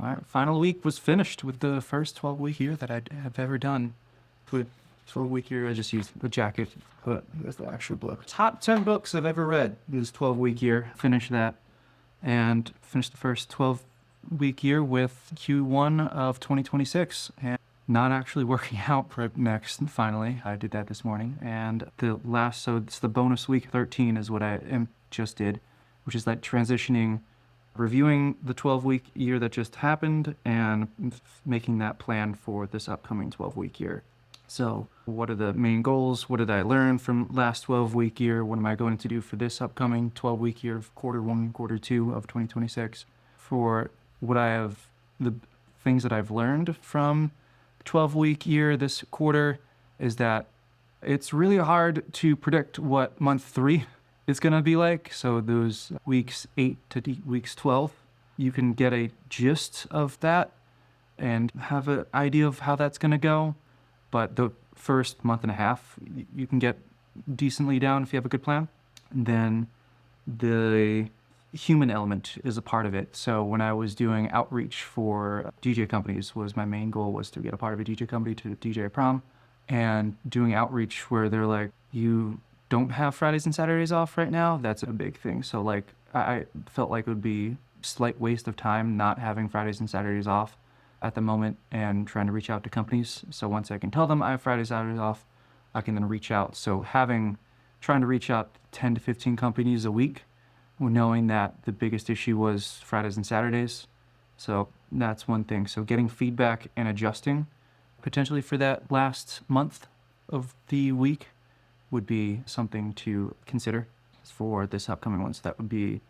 All right, final week was finished with the first 12-week year that I have ever done. With 12-week year, I just used the jacket, but here's the actual book. Top 10 books I've ever read is 12-week year. Finished that and finished the first 12-week year with Q1 of 2026. And not actually working out for next, finally. I did that this morning. And so it's the bonus week 13 is what I just did, which is like transitioning, reviewing the 12-week year that just happened and making that plan for this upcoming 12-week year. So what are the main goals? What did I learn from last 12-week year? What am I going to do for this upcoming 12-week year of quarter one, quarter two of 2026? For the things that I've learned from 12-week year this quarter is that it's really hard to predict what month 3 is going to be like. So those weeks 8 to weeks 12, you can get a gist of that and have an idea of how that's going to go. But the first month and a half, you can get decently down if you have a good plan. And then the human element is a part of it. So when I was doing outreach for DJ companies, my main goal was to get a part of a DJ company to DJ a prom, and doing outreach where they're like, you don't have Fridays and Saturdays off right now. That's a big thing. So like I felt like it would be a slight waste of time not having Fridays and Saturdays off at the moment and trying to reach out to companies. So once I can tell them I have Fridays, Saturdays off, I can then reach out. So trying to reach out 10 to 15 companies a week, knowing that the biggest issue was Fridays and Saturdays. So that's one thing. So getting feedback and adjusting potentially for that last month of the week would be something to consider for this upcoming one. So that would be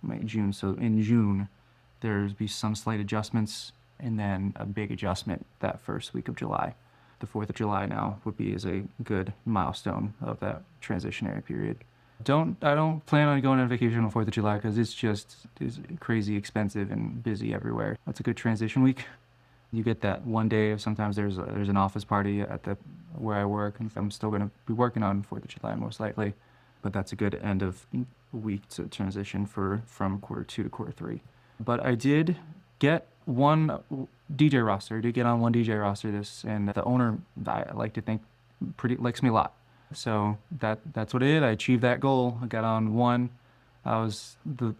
May, June. So in June, there'd be some slight adjustments and then a big adjustment that first week of July. The 4th of July now would be as a good milestone of that transitionary period. I don't plan on going on vacation on 4th of July because it's crazy expensive and busy everywhere. That's a good transition week. You get that one day of sometimes there's an office party at where I work, and I'm still going to be working on 4th of July most likely. But that's a good end of week to transition from quarter 2 to quarter 3. But I did get one DJ roster. I did get on one DJ roster and the owner, I like to think, likes me a lot. So that's what I did. I achieved that goal. I got on one. The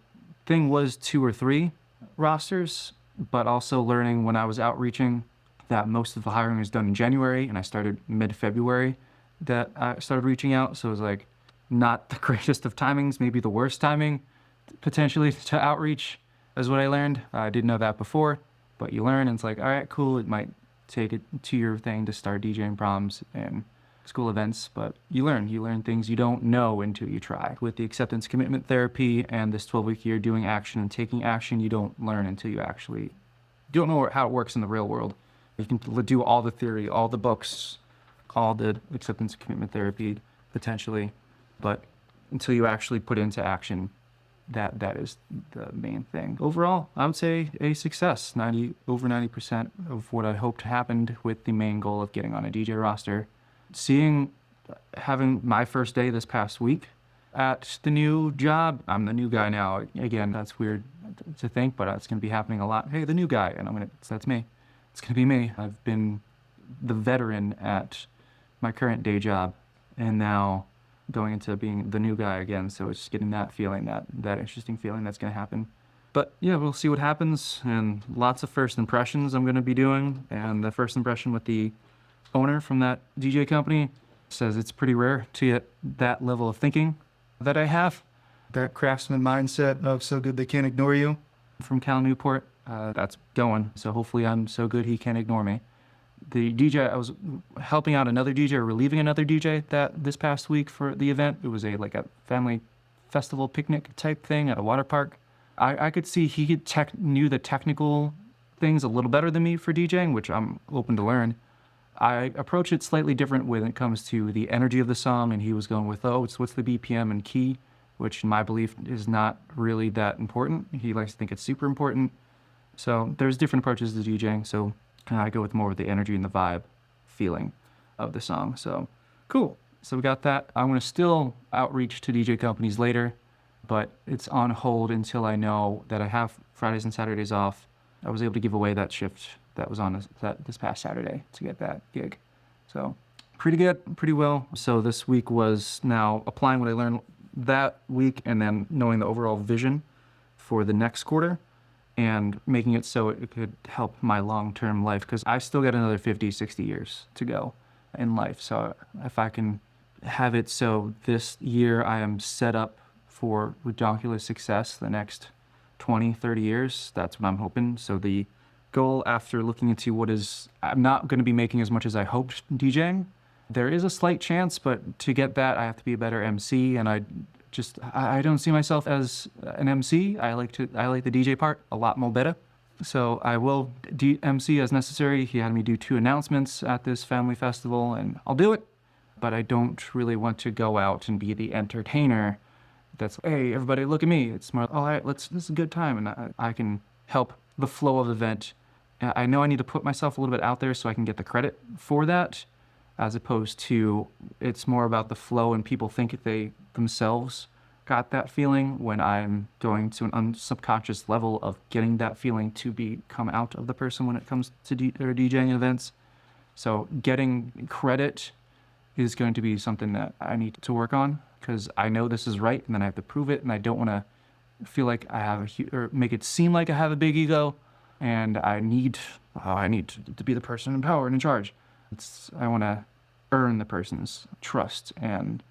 thing was 2 or 3 rosters, but also learning when I was outreaching that most of the hiring was done in January, and I started mid-February that I started reaching out. So it was like not the greatest of timings, maybe the worst timing potentially to outreach is what I learned. I didn't know that before, but you learn and it's like, all right, cool. It might take a 2-year thing to start DJing proms and school events, but you learn things you don't know until you try. With the acceptance commitment therapy and this 12-week year doing action and taking action, you don't learn until you don't know how it works in the real world. You can do all the theory, all the books, all the acceptance commitment therapy potentially, but until you actually put into action, that is the main thing. Overall, I would say a success. Over 90% of what I hoped happened with the main goal of getting on a DJ roster. Having my first day this past week at the new job. I'm the new guy now. Again, that's weird to think, but it's going to be happening a lot. Hey, the new guy, and that's me. It's going to be me. I've been the veteran at my current day job, and now going into being the new guy again. So it's just getting that feeling, that interesting feeling that's going to happen. But yeah, we'll see what happens, and lots of first impressions I'm going to be doing. And the first impression with the owner from that DJ company says it's pretty rare to get that level of thinking that I have. That craftsman mindset of so good they can't ignore you. From Cal Newport, that's going. So hopefully I'm so good he can't ignore me. The DJ, I was helping out another DJ, or relieving another DJ this past week for the event. It was a family festival picnic type thing at a water park. I could see he knew the technical things a little better than me for DJing, which I'm open to learn. I approach it slightly different when it comes to the energy of the song, and he was going with, what's the BPM and key, which in my belief is not really that important. He likes to think it's super important. So there's different approaches to DJing, so I go with more of the energy and the vibe feeling of the song. So cool. So we got that. I'm going to still outreach to DJ companies later, but it's on hold until I know that I have Fridays and Saturdays off I was able to give away that shift that was on this past Saturday to get that gig. So pretty good, pretty well. So this week was now applying what I learned that week and then knowing the overall vision for the next quarter and making it so it could help my long-term life, because I still got another 50, 60 years to go in life. So if I can have it so this year I am set up for ridiculous success the next 20, 30 years, that's what I'm hoping. So the goal, after looking into I'm not going to be making as much as I hoped DJing. There is a slight chance, but to get that, I have to be a better MC, and I don't see myself as an MC. I like the DJ part a lot more better. So I will MC as necessary. He had me do 2 announcements at this family festival, and I'll do it. But I don't really want to go out and be the entertainer that's, hey, everybody look at me. It's more, all right, this is a good time, and I can help the flow of the event. I know I need to put myself a little bit out there so I can get the credit for that, as opposed to it's more about the flow and people think they themselves got that feeling, when I'm going to an subconscious level of getting that feeling to come out of the person when it comes to DJing events. So getting credit is going to be something that I need to work on, because I know this is right and then I have to prove it, and I don't want to feel like I have or make it seem like I have a big ego, and I need to be the person in power and in charge. I want to earn the person's trust and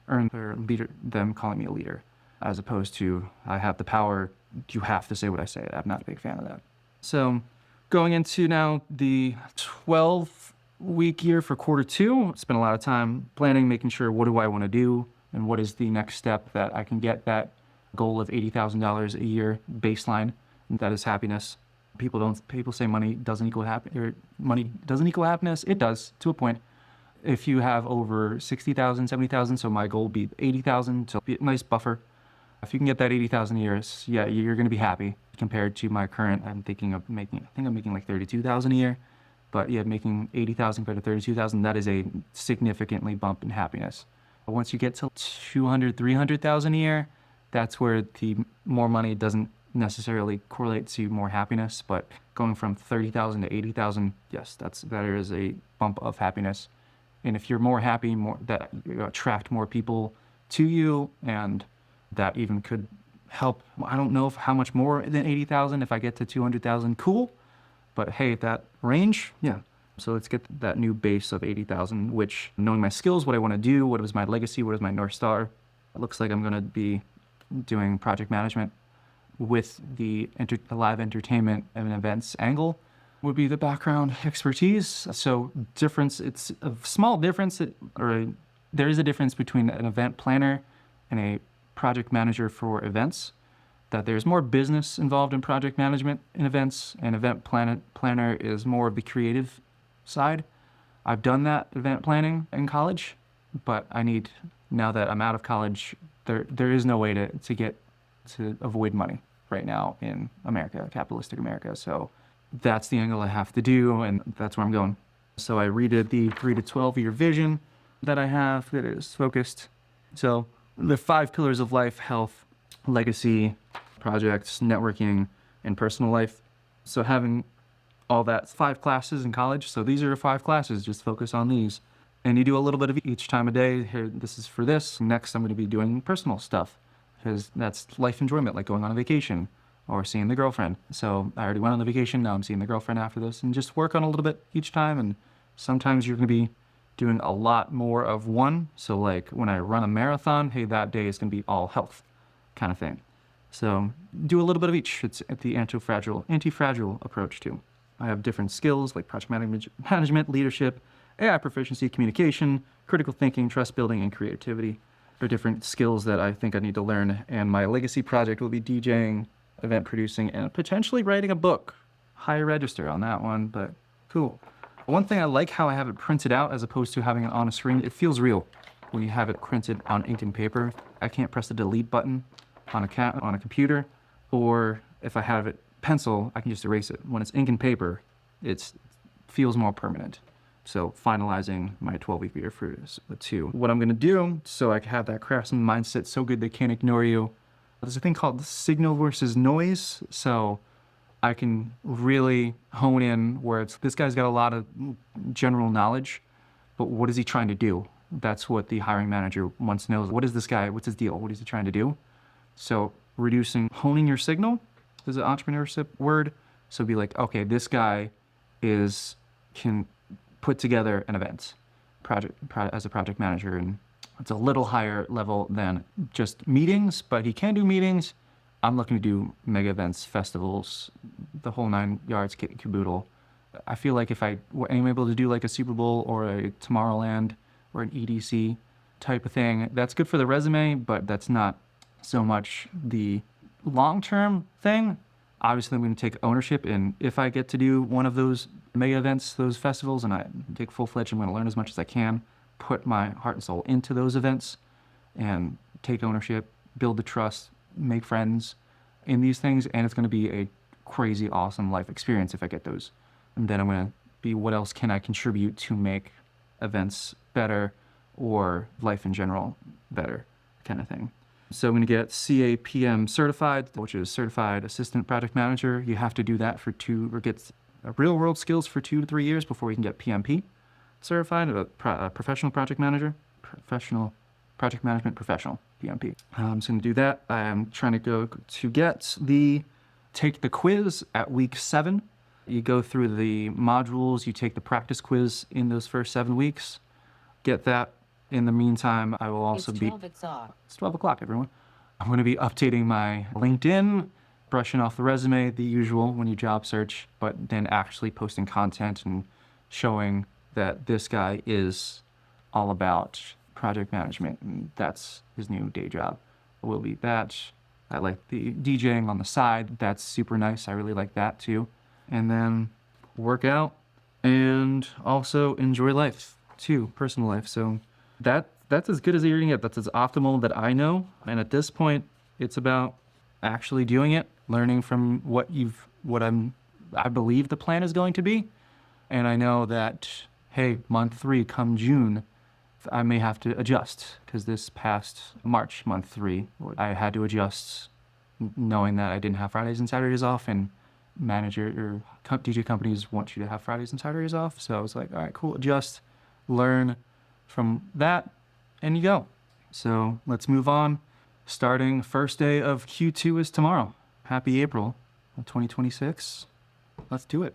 earn their leader, them calling me a leader, as opposed to I have the power, you have to say what I say. I'm not a big fan of that. So going into now the 12-week year for quarter 2, spent a lot of time planning, making sure what do I want to do and what is the next step that I can get that goal of $80,000 a year baseline. And that is happiness. People say money doesn't equal happiness. It does, to a point. If you have over 60,000, 70,000, so my goal would be 80,000, so be a nice buffer. If you can get that 80,000 a year, yeah, you're going to be happy compared to my current. I think I'm making like 32,000 a year, but yeah, making 80,000 compared to 32,000, that is a significantly bump in happiness. But once you get to 200, 300,000 a year, that's where the more money doesn't necessarily correlate to more happiness, but going from 30,000 to 80,000, yes, that is a bump of happiness. And if you're more happy, that you attract more people to you, and that even could help. I don't know how much more than 80,000. If I get to 200,000, cool. But hey, that range, yeah. So let's get that new base of 80,000, which, knowing my skills, what I want to do, what is my legacy, what is my North Star. It looks like I'm going to be doing project management with the live entertainment and events angle would be the background expertise. So it's a small difference, there is a difference between an event planner and a project manager for events, that there's more business involved in project management in events, and event planner is more of the creative side. I've done that event planning in college, but now that I'm out of college, there is no way to avoid money right now in America, capitalistic America. So that's the angle I have to do, and that's where I'm going. So I redid the 3 to 12-year vision that I have that is focused. So the 5 pillars of life: health, legacy, projects, networking, and personal life. So having all that, 5 classes in college. So these are 5 classes, just focus on these. And you do a little bit of each time a day. Here, this is for this. Next, I'm going to be doing personal stuff, because that's life enjoyment, like going on a vacation or seeing the girlfriend. So I already went on the vacation, now I'm seeing the girlfriend after this, and just work on a little bit each time. And sometimes you're going to be doing a lot more of one. So like when I run a marathon, hey, that day is going to be all health kind of thing. So do a little bit of each. It's the anti-fragile approach too. I have different skills like project management, leadership, AI proficiency, communication, critical thinking, trust building, and creativity. Are different skills that I think I need to learn. And my legacy project will be DJing, event producing, and potentially writing a book. High register on that one, but cool. One thing I like how I have it printed out as opposed to having it on a screen. It feels real when you have it printed on ink and paper. I can't press the delete button on a computer, or if I have it pencil, I can just erase it. When it's ink and paper, it feels more permanent. So finalizing my 12-week year for two. What I'm gonna do, so I can have that craftsman mindset so good they can't ignore you. There's a thing called signal versus noise. So I can really hone in where it's this guy's got a lot of general knowledge, but what is he trying to do? That's what the hiring manager wants to know. What is this guy? What's his deal? What is he trying to do? So honing your signal is an entrepreneurship word. So be like, okay, this guy can put together an event as a project manager, and it's a little higher level than just meetings, but he can do meetings. I'm looking to do mega events, festivals, the whole 9 yards, kit and caboodle. I feel like if I am able to do like a Super Bowl or a Tomorrowland or an EDC type of thing, that's good for the resume, but that's not so much the long-term thing. Obviously, I'm going to take ownership, and if I get to do one of those mega events, those festivals, and I take full-fledged, I'm going to learn as much as I can, put my heart and soul into those events, and take ownership, build the trust, make friends in these things, and it's going to be a crazy, awesome life experience if I get those. And then I'm going to be, what else can I contribute to make events better or life in general better, kind of thing. So I'm going to get CAPM certified, which is Certified Assistant Project Manager. You have to do that for get real world skills for 2 to 3 years before you can get PMP certified, a professional project manager, professional project management professional, PMP. I'm just going to do that. I'm trying to take the quiz at week 7. You go through the modules, you take the practice quiz in those first 7 weeks. Get that. In the meantime, I will also it's 12 o'clock, everyone. I'm going to be updating my LinkedIn, brushing off the resume, the usual when you job search, but then actually posting content and showing that this guy is all about project management, and that's his new day job. Will be that. I like the DJing on the side. That's super nice. I really like that too. And then work out and also enjoy life too, personal life. So that's as good as you're gonna get. That's as optimal that I know. And at this point, it's about actually doing it, learning from I believe the plan is going to be. And I know that, hey, month 3 come June, I may have to adjust, because this past March, month 3, I had to adjust knowing that I didn't have Fridays and Saturdays off, and DJ companies want you to have Fridays and Saturdays off. So I was like, all right, cool, adjust, learn from that, and you go. So let's move on. Starting first day of Q2 is tomorrow. Happy April 2026. Let's do it.